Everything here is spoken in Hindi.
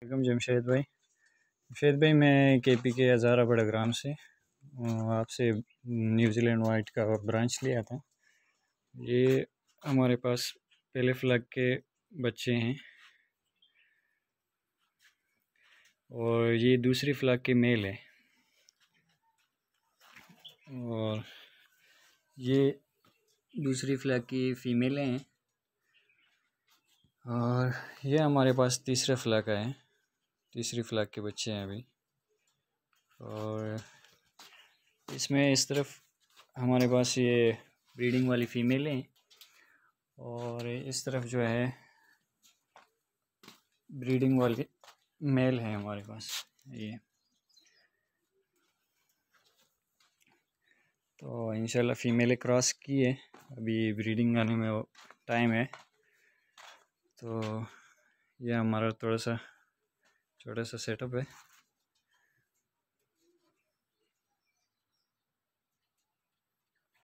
जमशेद भाई मैं केपी के हज़ारा बड़ग्राम से आपसे न्यूजीलैंड वाइट का ब्रांच लिया था। ये हमारे पास पहले फ्लैग के बच्चे हैं और ये दूसरी फ्लैग के मेल है और ये दूसरी फ्लैग की फ़ीमेल हैं और ये हमारे पास तीसरे फ्लैग का है, तीसरी फ्लैग के बच्चे हैं अभी। और इसमें इस तरफ हमारे पास ये ब्रीडिंग वाली फ़ीमेल हैं और इस तरफ जो है ब्रीडिंग वाली मेल है हमारे पास। ये तो इंशाल्लाह फ़ीमेल क्रॉस की है, अभी ब्रीडिंग आने में टाइम है। तो ये हमारा थोड़ा सा छोटा सा सेटअप है।